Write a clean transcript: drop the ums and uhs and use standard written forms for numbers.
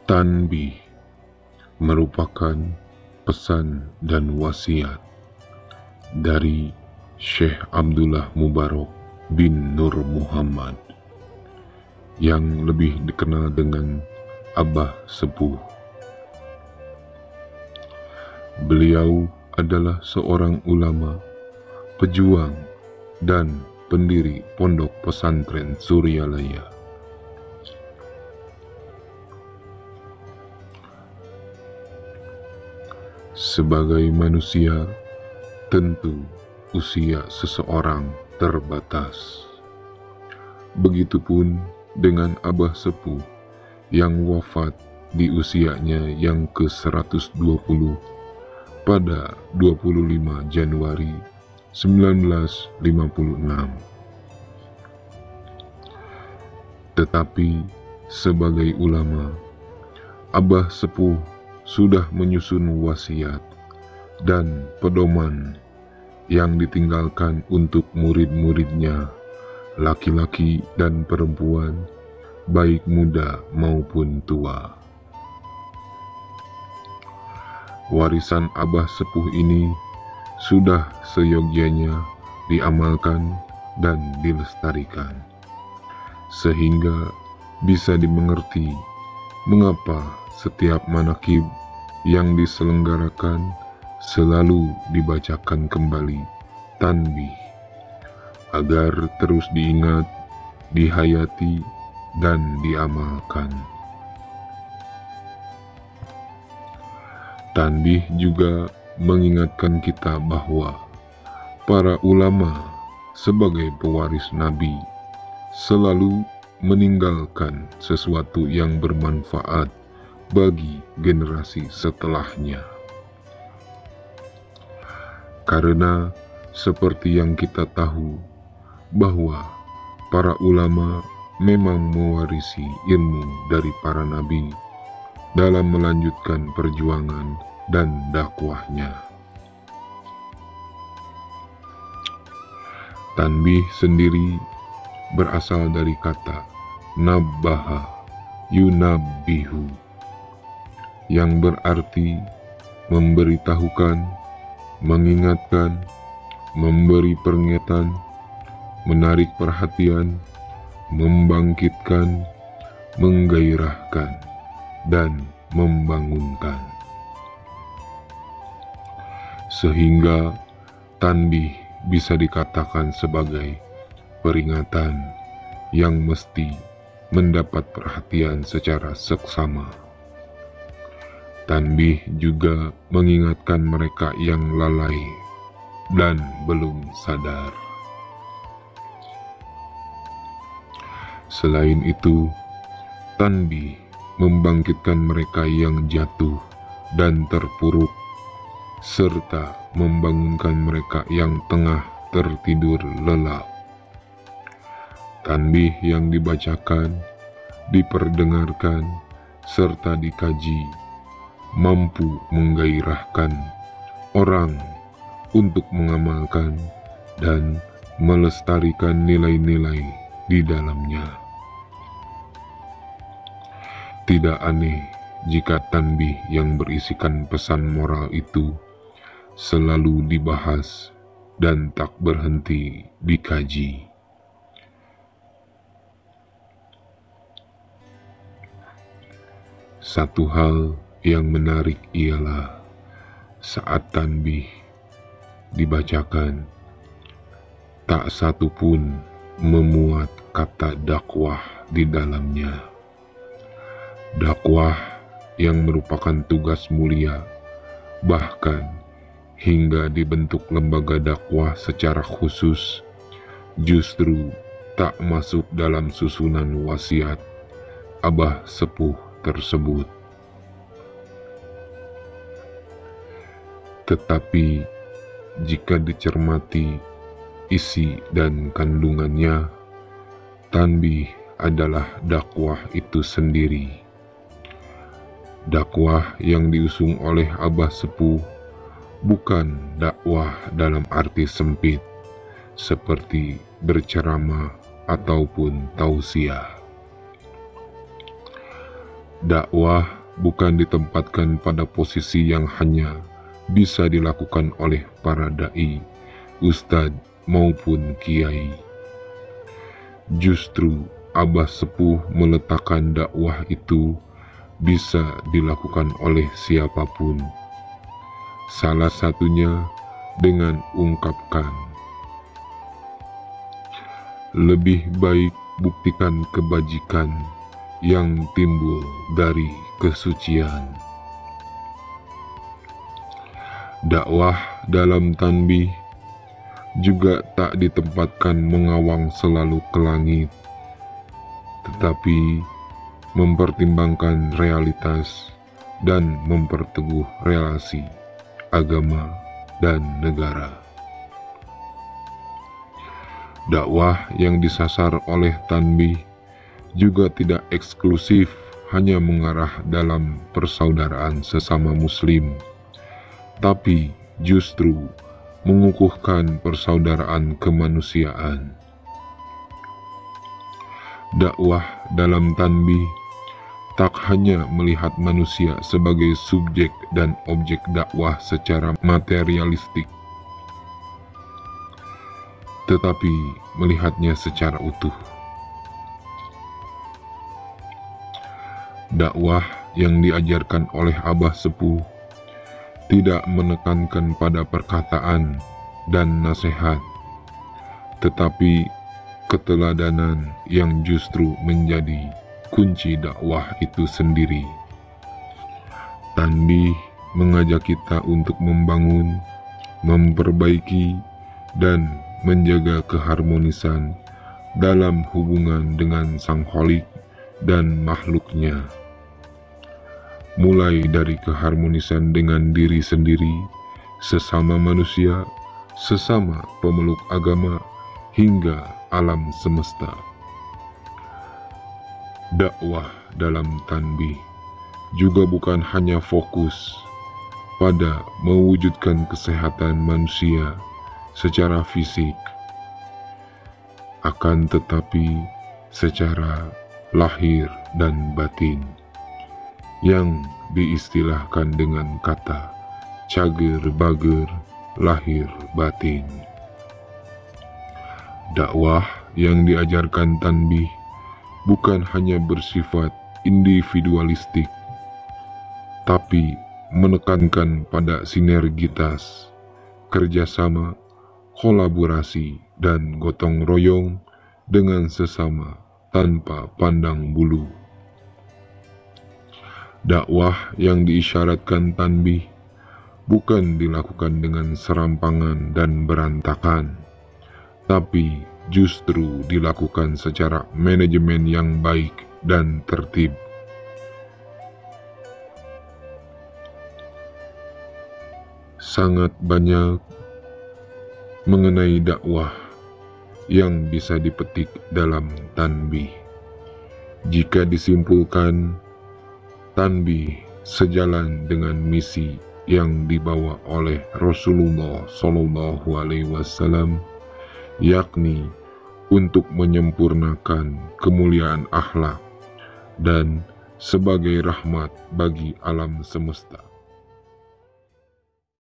Tanbih merupakan pesan dan wasiat dari Syekh Abdullah Mubarak bin Nur Muhammad yang lebih dikenal dengan Abah Sepuh. Beliau adalah seorang ulama, pejuang, dan pendiri Pondok Pesantren Suryalaya. Sebagai manusia, tentu usia seseorang terbatas. Begitupun dengan Abah Sepuh yang wafat di usianya yang ke-120 pada 25 Januari 1956. Tetapi sebagai ulama, Abah Sepuh sudah menyusun wasiat dan pedoman yang ditinggalkan untuk murid-muridnya, laki-laki dan perempuan, baik muda maupun tua. Warisan Abah Sepuh ini sudah seyogyanya diamalkan dan dilestarikan, sehingga bisa dimengerti mengapa setiap manakib yang diselenggarakan selalu dibacakan kembali tanbih, agar terus diingat, dihayati, dan diamalkan. Tanbih juga mengingatkan kita bahwa para ulama sebagai pewaris Nabi selalu meninggalkan sesuatu yang bermanfaat bagi generasi setelahnya. Karena seperti yang kita tahu bahwa para ulama memang mewarisi ilmu dari para nabi dalam melanjutkan perjuangan dan dakwahnya. Tanbih sendiri berasal dari kata nabbaha yunabbihu, yang berarti memberitahukan, mengingatkan, memberi peringatan, menarik perhatian, membangkitkan, menggairahkan, dan membangunkan. Sehingga tanbih bisa dikatakan sebagai peringatan yang mesti mendapat perhatian secara seksama. Tanbih juga mengingatkan mereka yang lalai dan belum sadar. Selain itu, tanbih membangkitkan mereka yang jatuh dan terpuruk, serta membangunkan mereka yang tengah tertidur lelap. Tanbih yang dibacakan, diperdengarkan, serta dikaji mampu menggairahkan orang untuk mengamalkan dan melestarikan nilai-nilai di dalamnya. Tidak aneh jika tanbih yang berisikan pesan moral itu selalu dibahas dan tak berhenti dikaji. Satu hal yang menarik ialah saat tanbih dibacakan, tak satu pun memuat kata dakwah di dalamnya. Dakwah yang merupakan tugas mulia, bahkan hingga dibentuk lembaga dakwah secara khusus, justru tak masuk dalam susunan wasiat Abah Sepuh tersebut. Tetapi jika dicermati isi dan kandungannya, tanbih adalah dakwah itu sendiri. Dakwah yang diusung oleh Abah Sepuh bukan dakwah dalam arti sempit seperti berceramah ataupun tausiah. Dakwah bukan ditempatkan pada posisi yang hanya bisa dilakukan oleh para dai, ustadz maupun kiai. Justru Abah Sepuh meletakkan dakwah itu bisa dilakukan oleh siapapun. Salah satunya dengan ungkapkan, lebih baik buktikan kebajikan yang timbul dari kesucian. Dakwah dalam tanbih juga tak ditempatkan mengawang selalu ke langit, tetapi mempertimbangkan realitas dan memperteguh relasi agama dan negara. Dakwah yang disasar oleh tanbih juga tidak eksklusif hanya mengarah dalam persaudaraan sesama muslim, tapi justru mengukuhkan persaudaraan kemanusiaan. Dakwah dalam tanbih tak hanya melihat manusia sebagai subjek dan objek dakwah secara materialistik, tetapi melihatnya secara utuh. Dakwah yang diajarkan oleh Abah Sepuh tidak menekankan pada perkataan dan nasihat, tetapi keteladanan yang justru menjadi kunci dakwah itu sendiri. Tanbih mengajak kita untuk membangun, memperbaiki, dan menjaga keharmonisan dalam hubungan dengan Sang Kholik dan makhluknya. Mulai dari keharmonisan dengan diri sendiri, sesama manusia, sesama pemeluk agama, hingga alam semesta. Dakwah dalam tanbih juga bukan hanya fokus pada mewujudkan kesehatan manusia secara fisik, akan tetapi secara lahir dan batin, yang diistilahkan dengan kata cager bager lahir batin. Dakwah yang diajarkan tanbih bukan hanya bersifat individualistik, tapi menekankan pada sinergitas, kerjasama, kolaborasi, dan gotong royong dengan sesama tanpa pandang bulu. Dakwah yang diisyaratkan tanbih bukan dilakukan dengan serampangan dan berantakan, tapi justru dilakukan secara manajemen yang baik dan tertib. Sangat banyak mengenai dakwah yang bisa dipetik dalam tanbih. Jika disimpulkan, tanbih sejalan dengan misi yang dibawa oleh Rasulullah SAW, yakni untuk menyempurnakan kemuliaan akhlak dan sebagai rahmat bagi alam semesta.